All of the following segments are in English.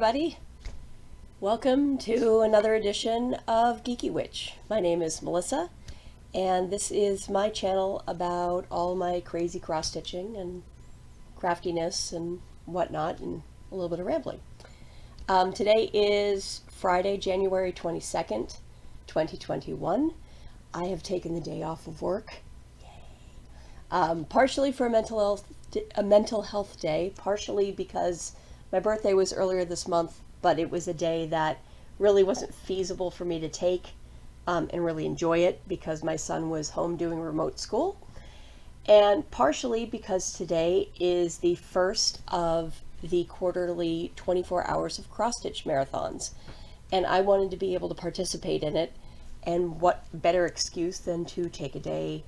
everybody. Welcome to another edition of Geeky Witch. My name is Melissa, and this is my channel about all my crazy cross-stitching and craftiness and whatnot, and a little bit of rambling. Today is Friday, January 22nd, 2021. I have taken the day off of work. Yay. Partially for a mental health day, partially because my birthday was earlier this month, but it was a day that really wasn't feasible for me to take and really enjoy it because my son was home doing remote school. And partially because today is the first of the quarterly 24 hours of cross-stitch marathons. And I wanted to be able to participate in it. And what better excuse than to take a day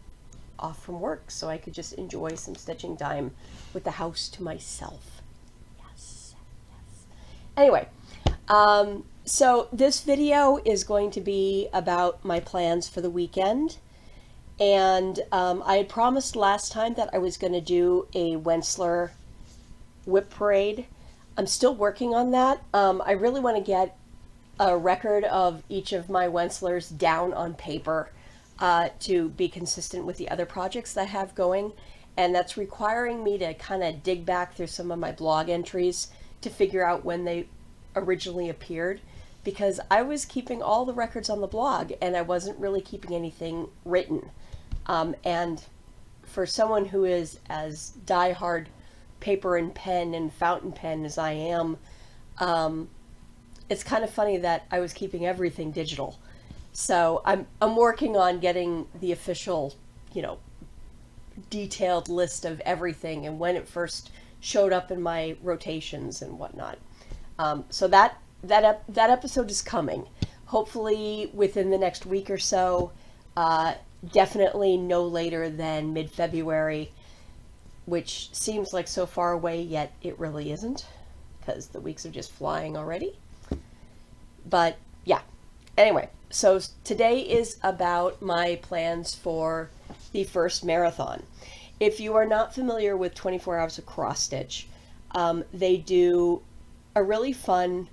off from work so I could just enjoy some stitching time with the house to myself. Anyway, so this video is going to be about my plans for the weekend, and I had promised last time that I was going to do a Wentzler whip parade. I'm still working on that. I really want to get a record of each of my Wentzlers down on paper to be consistent with the other projects that I have going, and that's requiring me to kind of dig back through some of my blog entries to figure out when they originally appeared, because I was keeping all the records on the blog and I wasn't really keeping anything written. And for someone who is as diehard paper and pen and fountain pen as I am, it's kind of funny that I was keeping everything digital. So I'm working on getting the official, detailed list of everything and when it first showed up in my rotations and whatnot. So that episode is coming, hopefully within the next week or so, definitely no later than mid-February, which seems like so far away, yet it really isn't, because the weeks are just flying already. But yeah, anyway, so today is about my plans for the first marathon. If you are not familiar with 24 Hours of Cross Stitch, they do a really fun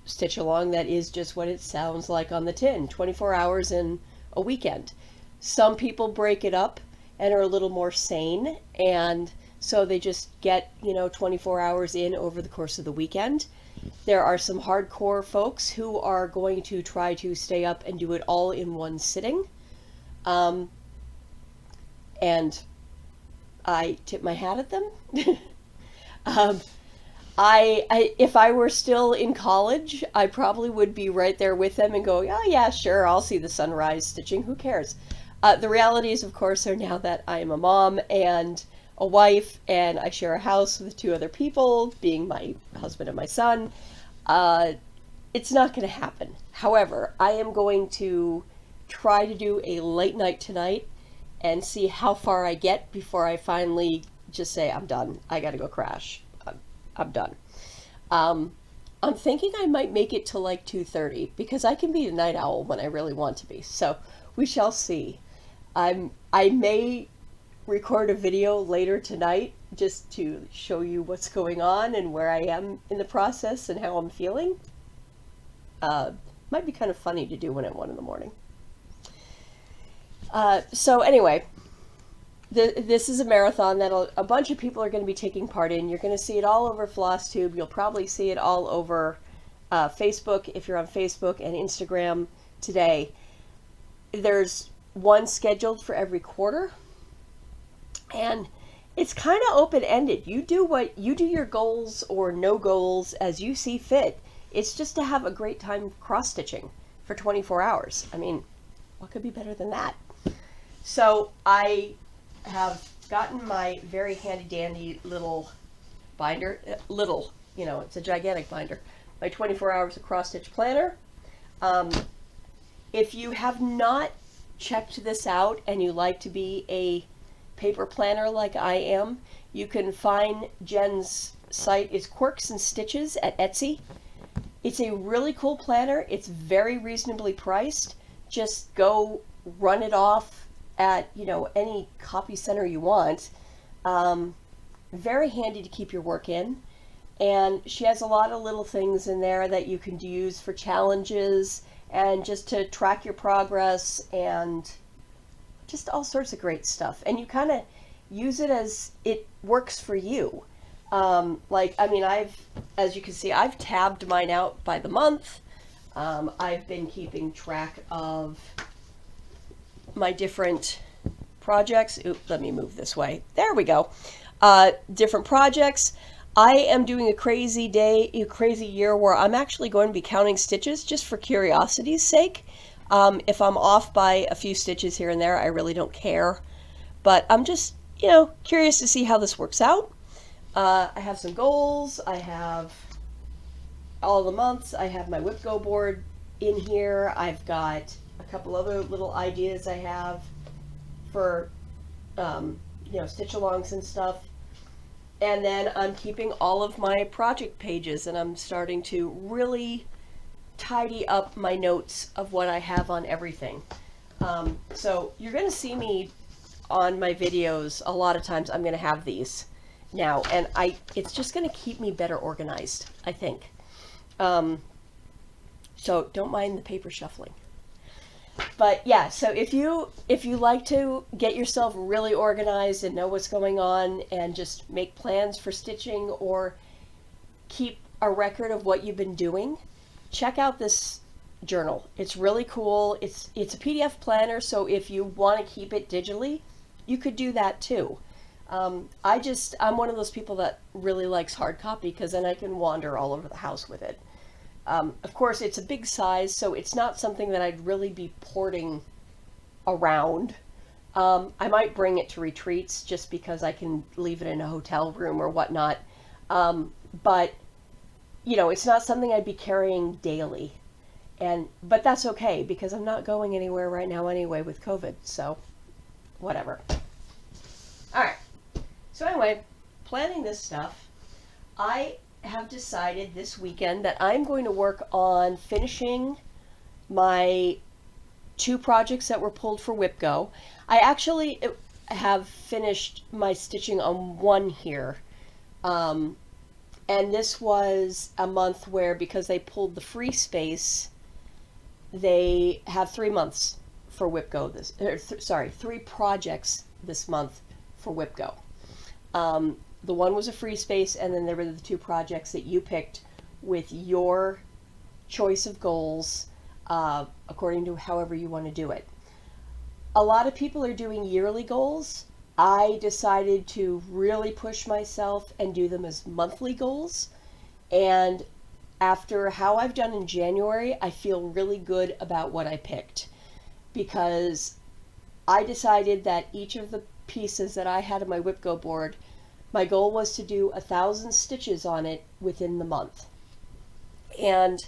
stitch along that is just what it sounds like on the tin, 24 hours in a weekend. Some people break it up and are a little more sane, and so they just get 24 hours in over the course of the weekend. There are some hardcore folks who are going to try to stay up and do it all in one sitting, and I tip my hat at them. If I were still in college, I probably would be right there with them and go, oh yeah, sure, I'll see the sunrise stitching, who cares? The realities, of course, are now that I am a mom and a wife, and I share a house with two other people, being my husband and my son. It's not going to happen. However, I am going to try to do a late night tonight and see how far I get before I finally just say, I'm done. I got to go crash. I'm done. I'm thinking I might make it to like 2:30 because I can be a night owl when I really want to be. So we shall see. I may record a video later tonight just to show you what's going on and where I am in the process and how I'm feeling. Might be kind of funny to do one at 1 in the morning. So anyway, this is a marathon that a bunch of people are going to be taking part in. You're going to see it all over FlossTube. You'll probably see it all over Facebook if you're on Facebook and Instagram today. There's one scheduled for every quarter, and it's kind of open-ended. You do your goals or no goals as you see fit. It's just to have a great time cross-stitching for 24 hours. I mean, what could be better than that? So I have gotten my very handy-dandy little binder. It's a gigantic binder. My 24 Hours of Cross Stitch planner. If you have not checked this out and you like to be a paper planner like I am, you can find Jen's site is Quirks and Stitches at Etsy. It's a really cool planner. It's very reasonably priced. Just go run it off at any copy center you want. Very handy to keep your work in, And she has a lot of little things in there that you can use for challenges and just to track your progress and just all sorts of great stuff. And you kind of use it as it works for you. Like, I mean, as you can see, I've tabbed mine out by the month. I've been keeping track of my different projects. Oop, let me move this way. There we go. Different projects. I am doing a crazy year where I'm actually going to be counting stitches just for curiosity's sake. If I'm off by a few stitches here and there, I really don't care. But I'm just, curious to see how this works out. I have some goals. I have all the months. I have my Whip Go board in here. I've got a couple other little ideas I have for, stitch alongs and stuff. And then I'm keeping all of my project pages, and I'm starting to really tidy up my notes of what I have on everything. So you're going to see me on my videos. A lot of times I'm going to have these now, and it's just going to keep me better organized, I think. So don't mind the paper shuffling. But yeah, so if you like to get yourself really organized and know what's going on and just make plans for stitching or keep a record of what you've been doing, check out this journal. It's really cool. It's a PDF planner, so if you want to keep it digitally, you could do that too. I'm one of those people that really likes hard copy because then I can wander all over the house with it. Of course, it's a big size, so it's not something that I'd really be porting around. I might bring it to retreats just because I can leave it in a hotel room or whatnot. But, it's not something I'd be carrying daily. But that's okay because I'm not going anywhere right now anyway with COVID, so whatever. All right. So anyway, planning this stuff, I have decided this weekend that I'm going to work on finishing my 2 projects that were pulled for Whip Go. I actually have finished my stitching on one here. And this was a month where, because they pulled the free space, they have 3 months for Whip Go. 3 projects this month for Whip Go. The one was a free space, and then there were the 2 projects that you picked with your choice of goals, according to however you want to do it. A lot of people are doing yearly goals. I decided to really push myself and do them as monthly goals. And after how I've done in January, I feel really good about what I picked, because I decided that each of the pieces that I had on my Whip Go board, my goal was to do 1,000 stitches on it within the month. And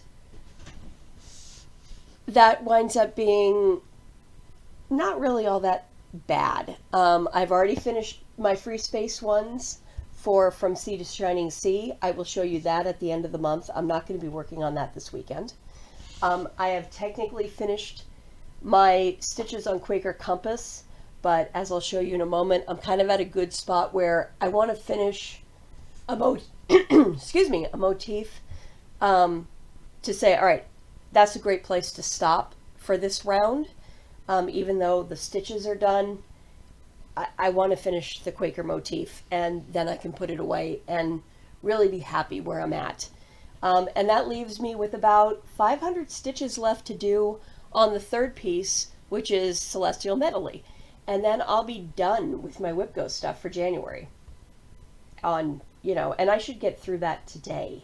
that winds up being not really all that bad. I've already finished my free space ones from Sea to Shining Sea. I will show you that at the end of the month. I'm not going to be working on that this weekend. I have technically finished my stitches on Quaker Compass, but as I'll show you in a moment, I'm kind of at a good spot where I want to finish a motif to say, all right, that's a great place to stop for this round. Even though the stitches are done, I want to finish the Quaker motif, and then I can put it away and really be happy where I'm at. And that leaves me with about 500 stitches left to do on the 3rd piece, which is Celestial Medley. And then I'll be done with my Whip Go stuff for January. And I should get through that today.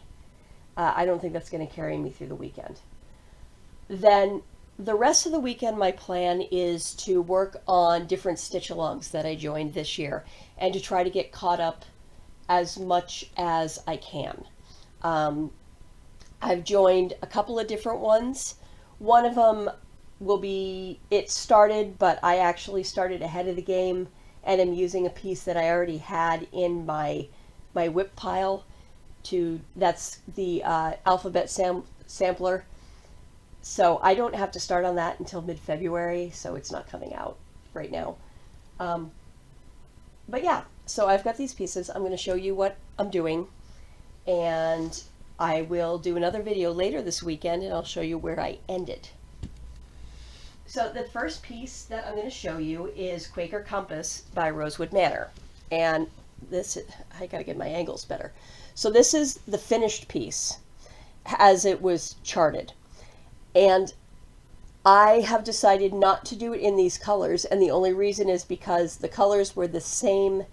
I don't think that's going to carry me through the weekend. Then the rest of the weekend, my plan is to work on different stitch-alongs that I joined this year and to try to get caught up as much as I can. I've joined a couple of different ones. One of them it started, but I actually started ahead of the game, and I'm using a piece that I already had in my whip pile. That's the alphabet sampler. So I don't have to start on that until mid-February, so it's not coming out right now. But yeah, so I've got these pieces. I'm going to show you what I'm doing. and I will do another video later this weekend, and I'll show you where I ended. So the first piece that I'm going to show you is Quaker Compass by Rosewood Manor. And this, I got to get my angles better. So this is the finished piece as it was charted. And I have decided not to do it in these colors, and the only reason is because the colors were the same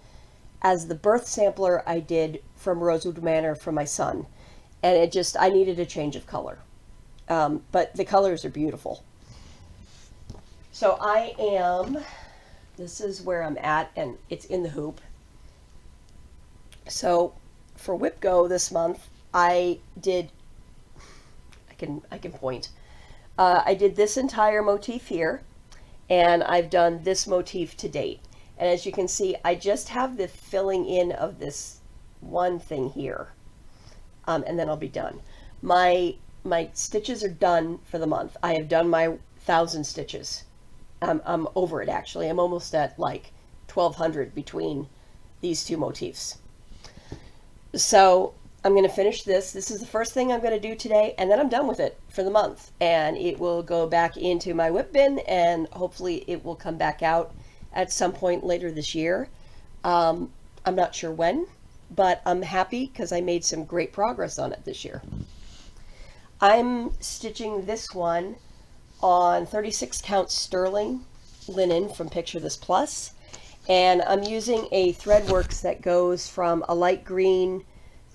as the birth sampler I did from Rosewood Manor for my son. And it just, I needed a change of color. But the colors are beautiful. So this is where I'm at, and it's in the hoop. So for Whip Go this month, I can point. I did this entire motif here, and I've done this motif to date. And as you can see, I just have the filling in of this one thing here, and then I'll be done. My stitches are done for the month. I have done my 1,000 stitches. I'm over it, actually. I'm almost at like 1,200 between these two motifs. So I'm going to finish this. This is the first thing I'm going to do today, and then I'm done with it for the month. And it will go back into my whip bin, and hopefully it will come back out at some point later this year. I'm not sure when, but I'm happy because I made some great progress on it this year. I'm stitching this one on 36 count sterling linen from Picture This Plus, and I'm using a Threadworks that goes from a light green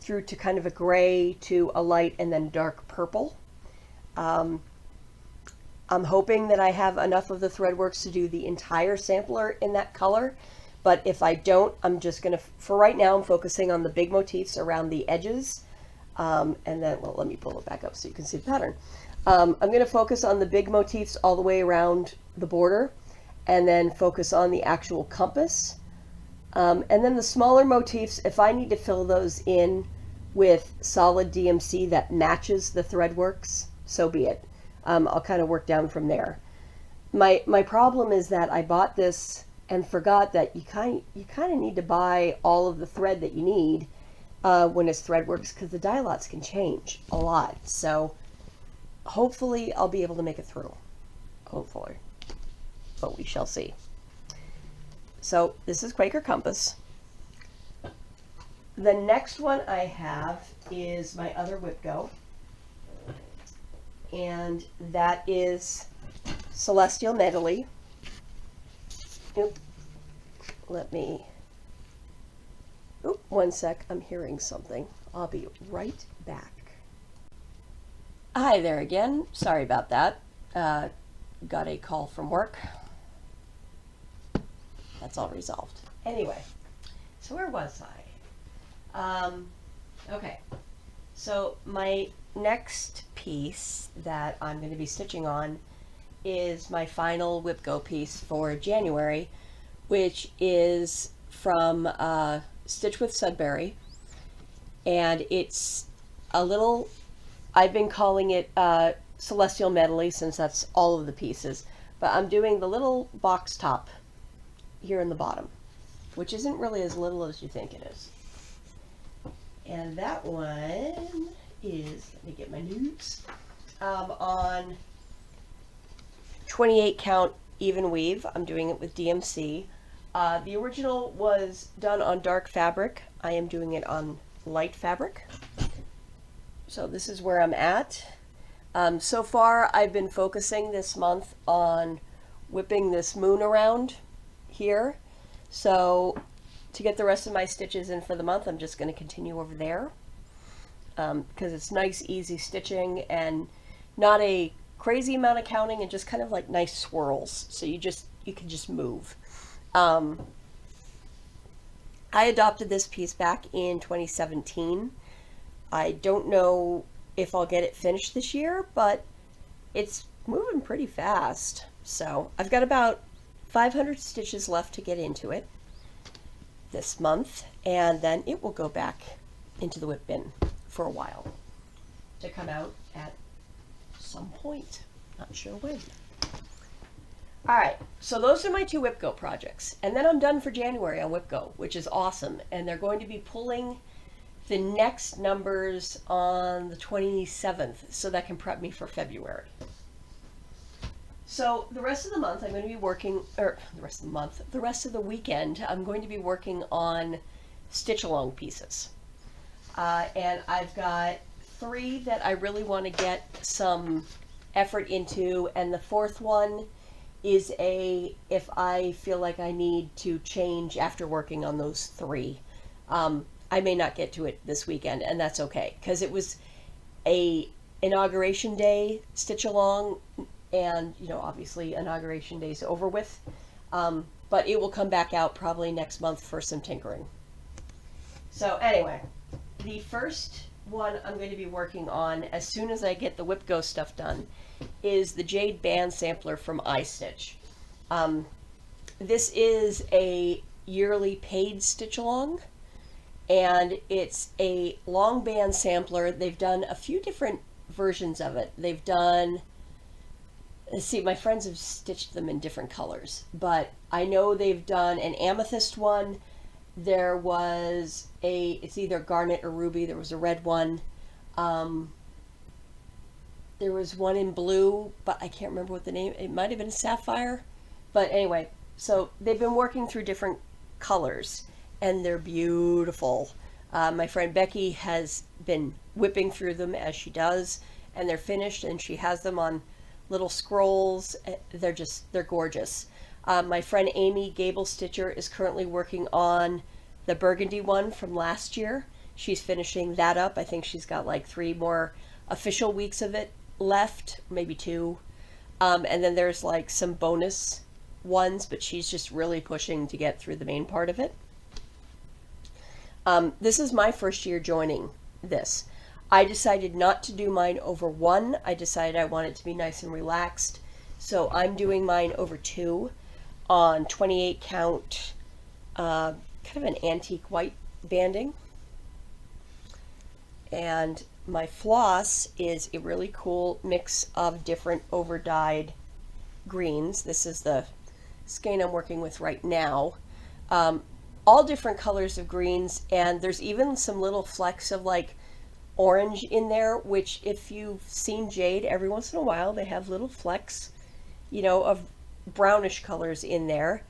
through to kind of a gray to a light and then dark purple. I'm hoping that I have enough of the Threadworks to do the entire sampler in that color, but if I don't, I'm just gonna, for right now, I'm focusing on the big motifs around the edges, and then, well, let me pull it back up so you can see the pattern. I'm going to focus on the big motifs all the way around the border, and then focus on the actual compass. And then the smaller motifs, if I need to fill those in with solid DMC that matches the Threadworks, so be it. I'll kind of work down from there. My problem is that I bought this and forgot that you kind of need to buy all of the thread that you need when it's Threadworks, because the dye lots can change a lot. So hopefully I'll be able to make it through. Hopefully. But we shall see. So this is Quaker Compass. The next one I have is my other Whip Go. And that is Celestial Medley. Oop. Let me... Oop, one sec. I'm hearing something. I'll be right back. Hi there again. Sorry about that. Got a call from work. That's all resolved. Anyway, so where was I? Okay, so my next piece that I'm going to be stitching on is my final Whip Go piece for January, which is from Stitch with Sudbury, and it's a little, I've been calling it Celestial Medley since that's all of the pieces, but I'm doing the little box top here in the bottom, which isn't really as little as you think it is. And that one is, let me get my notes, on 28 count even weave. I'm doing it with DMC. The original was done on dark fabric. I am doing it on light fabric. So this is where I'm at. So far I've been focusing this month on whipping this moon around here. So to get the rest of my stitches in for the month, I'm just going to continue over there, because it's nice, easy stitching and not a crazy amount of counting, and just kind of like nice swirls. So you can just move. I adopted this piece back in 2017. I don't know if I'll get it finished this year, but it's moving pretty fast. So I've got about 500 stitches left to get into it this month, and then it will go back into the whip bin for a while to come out at some point. Not sure when. Alright, so those are my two Whip Go projects, and then I'm done for January on Whip Go, which is awesome, and they're going to be pulling the next number's on the 27th, so that can prep me for February. So the rest of the month I'm going to be working, or the rest of the month, the rest of the weekend I'm going to be working on stitch along pieces. And I've got 3 that I really want to get some effort into, and the 4th one is if I feel like I need to change after working on those 3. I may not get to it this weekend, and that's okay, because it was a inauguration day stitch along, and obviously inauguration day's over with, but it will come back out probably next month for some tinkering. So anyway, the first one I'm going to be working on as soon as I get the WhipGo stuff done is the Jade Band Sampler from iStitch. This is a yearly paid stitch along, and it's a long band sampler. They've done a few different versions of it. They've done, let's see, my friends have stitched them in different colors, but I know they've done an amethyst one. There was it's either garnet or ruby. There was a red one. There was one in blue, but I can't remember what the name, it might have been sapphire. But anyway, so they've been working through different colors, and they're beautiful. My friend Becky has been whipping through them as she does, and they're finished, and she has them on little scrolls. They're gorgeous. My friend Amy Gable Stitcher is currently working on the burgundy one from last year. She's finishing that up. I think she's got like 3 more official weeks of it left, maybe 2. And then there's like some bonus ones, but she's just really pushing to get through the main part of it. This is my first year joining this. I decided not to do mine over 1. I decided I want it to be nice and relaxed. So I'm doing mine over 2 on 28 count, kind of an antique white banding. And my floss is a really cool mix of different over dyed greens. This is the skein I'm working with right now. All different colors of greens, and there's even some little flecks of like orange in there, which if you've seen Jade, every once in a while they have little flecks, of brownish colors in there,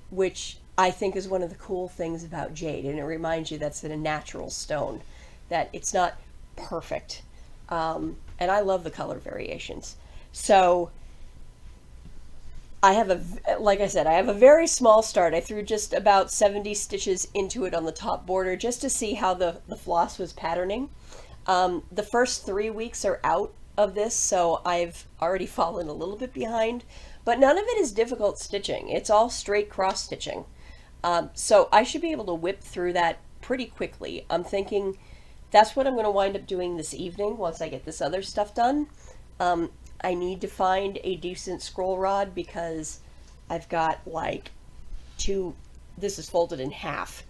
which I think is one of the cool things about Jade, and it reminds you that's a natural stone, that it's not perfect. And I love the color variations. So I have like I said, I have a very small start. I threw just about 70 stitches into it on the top border just to see how the floss was patterning. The first 3 weeks are out of this, so I've already fallen a little bit behind, but none of it is difficult stitching. It's all straight cross stitching. So I should be able to whip through that pretty quickly. I'm thinking that's what I'm going to wind up doing this evening once I get this other stuff done. I need to find a decent scroll rod because I've got like this is folded in half,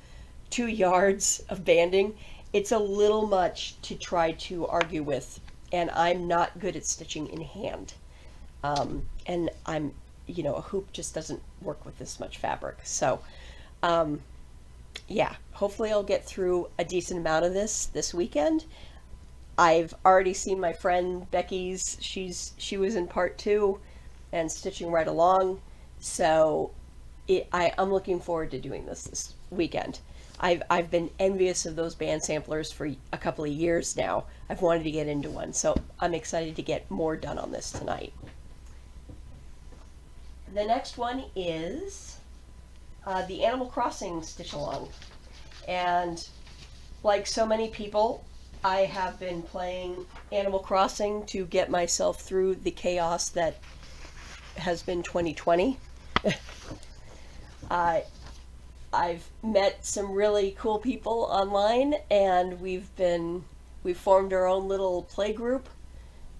2 yards of banding. It's a little much to try to argue with, and I'm not good at stitching in hand. And I'm, a hoop just doesn't work with this much fabric. So, yeah, hopefully I'll get through a decent amount of this weekend. I've already seen my friend Becky's, she was in part 2 and stitching right along. So I'm looking forward to doing this weekend. I've been envious of those band samplers for a couple of years now. I've wanted to get into one, so I'm excited to get more done on this tonight. The next one is the Animal Crossing stitch along. And like so many people, I have been playing Animal Crossing to get myself through the chaos that has been 2020. I've met some really cool people online, and we've formed our own little play group.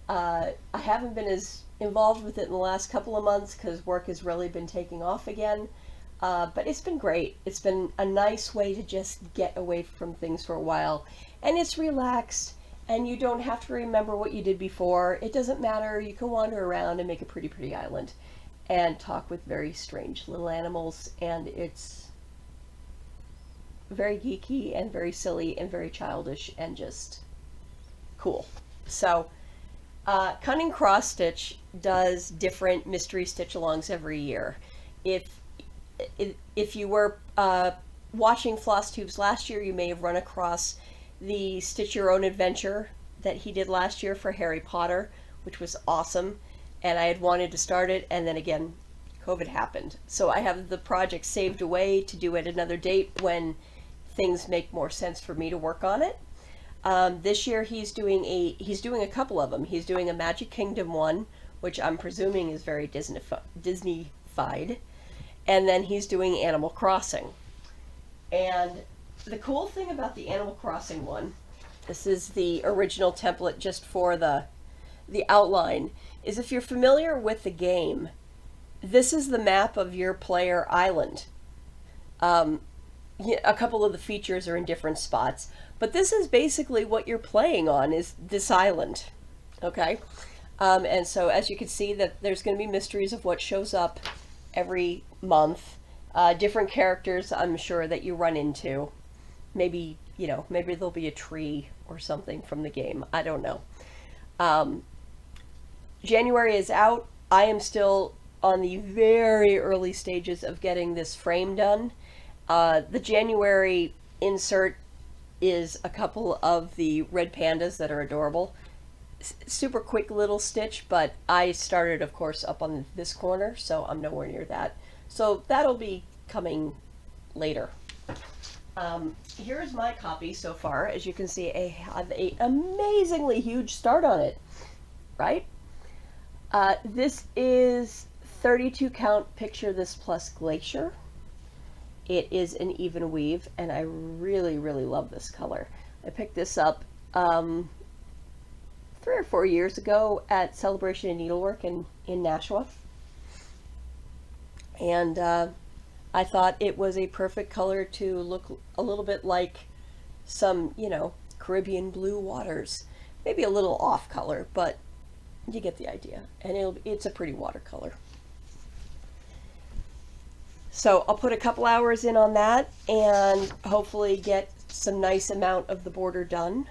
I haven't been as involved with it in the last couple of months because work has really been taking off again. But it's been great. It's been a nice way to just get away from things for a while. And it's relaxed, and you don't have to remember what you did before. It doesn't matter. You can wander around and make a pretty, pretty island and talk with very strange little animals. And it's very geeky and very silly and very childish and just cool. So Cunning Cross Stitch does different mystery stitch alongs every year. If you were watching FlossTubes last year, you may have run across the Stitch Your Own Adventure that he did last year for Harry Potter, which was awesome. And I had wanted to start it, and then again, COVID happened. So I have the project saved away to do at another date when things make more sense for me to work on it. This year he's doing a couple of them. He's doing a Magic Kingdom one, which I'm presuming is very Disney-fied, and then he's doing Animal Crossing. And the cool thing about the Animal Crossing one, this is the original template just for the outline, is if you're familiar with the game, this is the map of your player island. A couple of the features are in different spots, but this is basically what you're playing on, is this island. Okay? And so as you can see, that there's going to be mysteries of what shows up every month. Different characters, I'm sure, that you run into. Maybe, maybe there'll be a tree or something from the game. I don't know. January is out. I am still on the very early stages of getting this frame done. The January insert is a couple of the red pandas that are adorable. Super quick little stitch, but I started, of course, up on this corner, so I'm nowhere near that. So that'll be coming later. Here's my copy so far. As you can see, I have an amazingly huge start on it, right? This is 32 count Picture This Plus Glacier. It is an even weave, and I really, really love this color. I picked this up 3 or 4 years ago at Celebration of Needlework in Nashua. And I thought it was a perfect color to look a little bit like some, Caribbean blue waters. Maybe a little off color, but you get the idea. And it's a pretty watercolor. So I'll put a couple hours in on that and hopefully get some nice amount of the border done.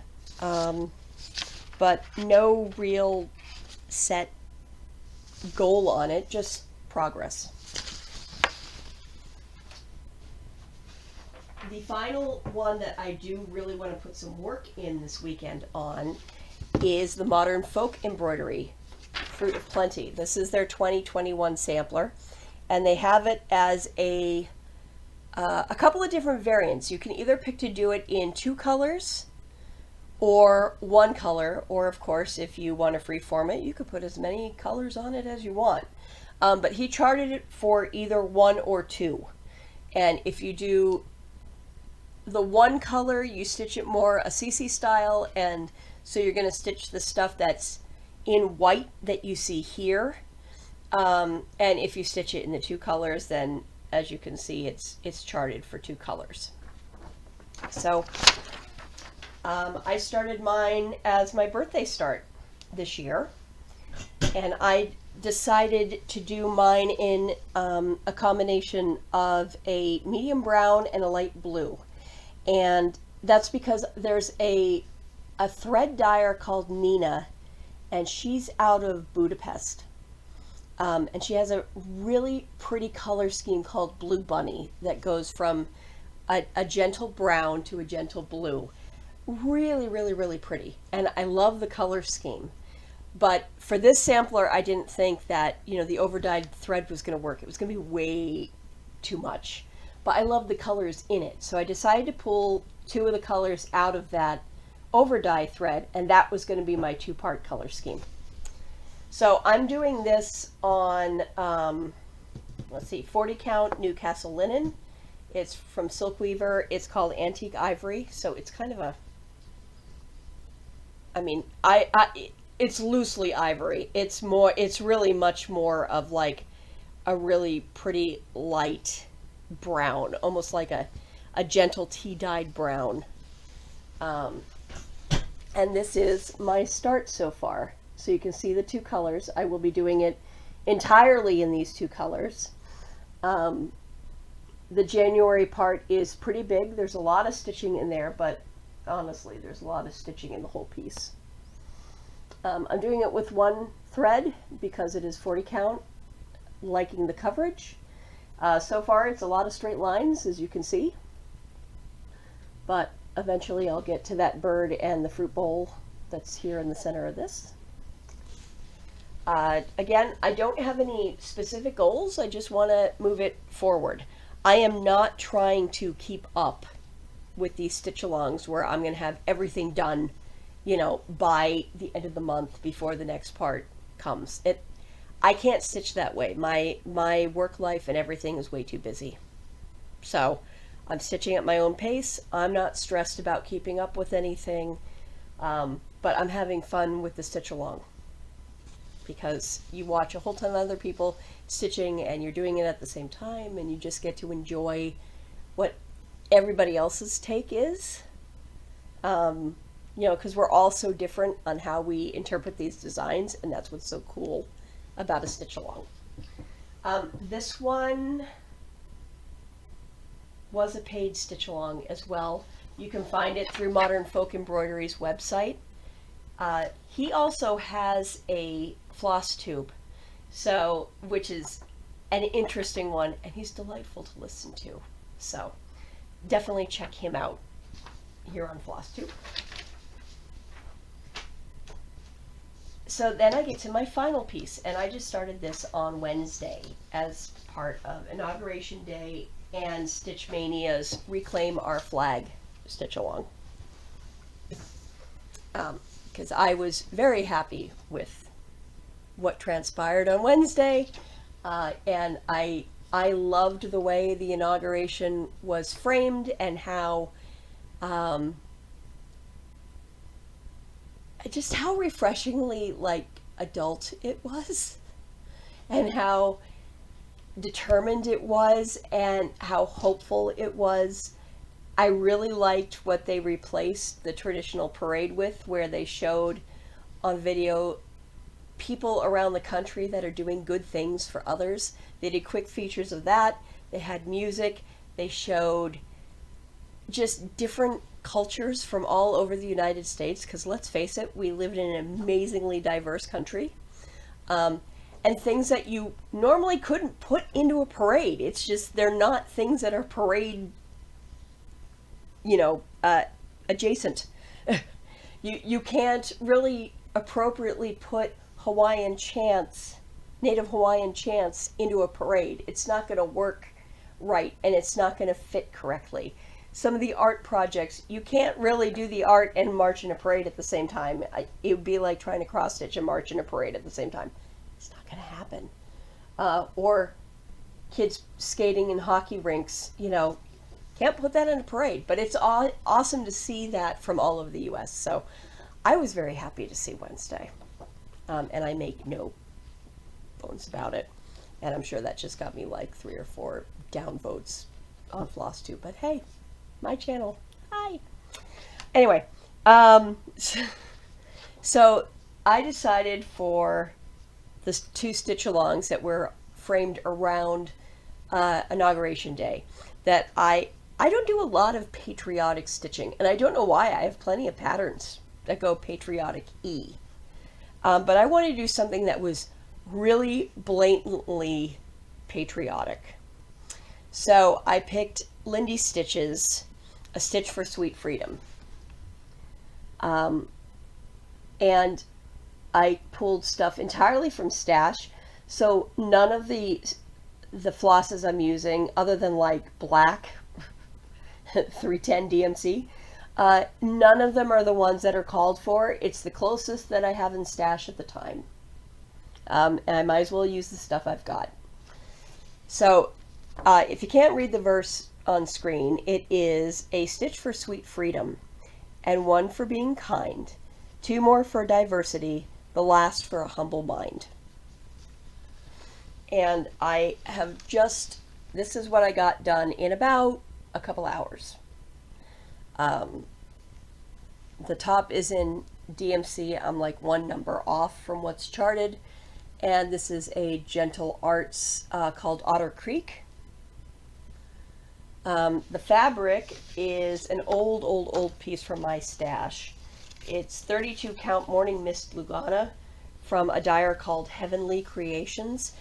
But no real set goal on it, just progress. The final one that I do really want to put some work in this weekend on is the Modern Folk Embroidery Fruit of Plenty. This is their 2021 sampler, and they have it as a couple of different variants. You can either pick to do it in 2 colors or 1 color, or of course, if you want to freeform it, you could put as many colors on it as you want. But he charted it for either 1 or 2. And if you do the 1 color, you stitch it more a CC style, and so you're going to stitch the stuff that's in white that you see here. And if you stitch it in the 2 colors, then as you can see, it's charted for 2 colors. So I started mine as my birthday start this year, and I decided to do mine in a combination of a medium brown and a light blue. And that's because there's a thread dyer called Nina, and she's out of Budapest. And she has a really pretty color scheme called Blue Bunny that goes from a gentle brown to a gentle blue. Really, really, really pretty. And I love the color scheme. But for this sampler, I didn't think that, the overdyed thread was going to work. It was going to be way too much. But I love the colors in it. So I decided to pull 2 of the colors out of that overdye thread, and that was going to be my 2-part color scheme. So I'm doing this on, let's see, 40 count Newcastle linen. It's from Silkweaver. It's called Antique Ivory. So it's kind of a, it's loosely ivory. It's really much more of like a really pretty light brown, almost like a gentle tea-dyed brown. And this is my start so far. So you can see the 2 colors. I will be doing it entirely in these 2 colors. The January part is pretty big. There's a lot of stitching in there, but honestly, there's a lot of stitching in the whole piece. I'm doing it with one thread because it is 40 count, liking the coverage. So far it's a lot of straight lines, as you can see, but eventually I'll get to that bird and the fruit bowl that's here in the center of this. Again, I don't have any specific goals. I just want to move it forward. I am not trying to keep up with these stitch-alongs where I'm going to have everything done, you know, by the end of the month before the next part comes. I can't stitch that way. My work life and everything is way too busy. So I'm stitching at my own pace. I'm not stressed about keeping up with anything, but I'm having fun with the stitch-along, because you watch a whole ton of other people stitching and you're doing it at the same time, and you just get to enjoy what everybody else's take is. You know, because we're all so different on how we interpret these designs, and that's what's so cool about a stitch along. This one was a paid stitch along as well. You can find it through Modern Folk Embroidery's website. He also has a FlossTube, so, which is an interesting one, and he's delightful to listen to. So definitely check him out here on FlossTube. So then I get to my final piece, and I just started this on Wednesday as part of Inauguration Day and Stitch Mania's Reclaim Our Flag stitch along. Because I was very happy with what transpired on Wednesday, and I loved the way the inauguration was framed and how just how refreshingly like adult it was, and how determined it was, and how hopeful it was. I really liked what they replaced the traditional parade with, where they showed on video people around the country that are doing good things for others. They did quick features of that. They had music. They showed just different cultures from all over the United States, because let's face it, we live in an amazingly diverse country, and things that you normally couldn't put into a parade. It's just, they're not things that are parade, you know, adjacent. You can't really appropriately put Hawaiian chants, Native Hawaiian chants, into a parade. It's not going to work right, and it's not going to fit correctly. Some of the art projects, you can't really do the art and march in a parade at the same time. It would be like trying to cross stitch and march in a parade at the same time. It's not going to happen. Or kids skating in hockey rinks, you know, can't put that in a parade. But it's awesome to see that from all over the U.S. So I was very happy to see Wednesday. And I make no bones about it. And I'm sure that just got me like 3 or 4 downvotes on FlossTube. But hey, my channel. Hi. Anyway, so I decided for the 2 stitch alongs that were framed around Inauguration Day that I don't do a lot of patriotic stitching, and I don't know why. I have plenty of patterns that go patriotic-y. But I wanted to do something that was really blatantly patriotic. So I picked Lindy Stitch's A Stitch for Sweet Freedom. And I pulled stuff entirely from Stash. So none of the flosses I'm using, other than like black 310 DMC, none of them are the ones that are called for. It's the closest that I have in Stash at the time. And I might as well use the stuff I've got. So if you can't read the verse on screen, it is a stitch for sweet freedom, and 1 for being kind, 2 more for diversity, the last for a humble mind. And I have just, this is what I got done in about a couple hours. The top is in DMC. I'm like 1 number off from what's charted, and this is a Gentle Arts called Otter Creek. The fabric is an old piece from my stash. It's 32 count Morning Mist Lugana from a dyer called Heavenly Creations.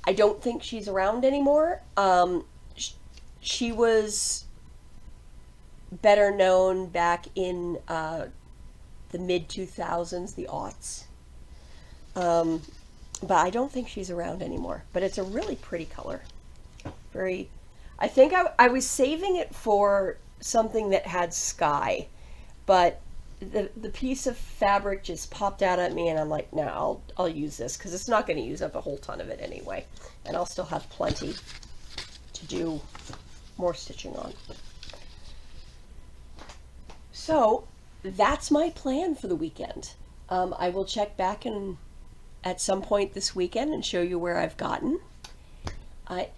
I don't think she's around anymore. She was better known back in the mid 2000s, the aughts. But I don't think she's around anymore. But it's a really pretty color. I think I was saving it for something that had sky, but the piece of fabric just popped out at me, and I'm like, no, I'll use this because it's not going to use up a whole ton of it anyway, and I'll still have plenty to do more stitching on. So that's my plan for the weekend. I will check back at some point this weekend and show you where I've gotten.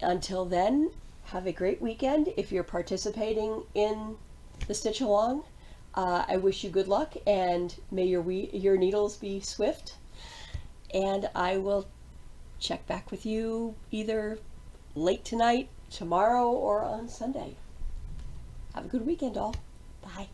Until then, have a great weekend. If you're participating in the stitch along, I wish you good luck, and may your needles be swift. And I will check back with you either late tonight, tomorrow, or on Sunday. Have a good weekend, all. Bye.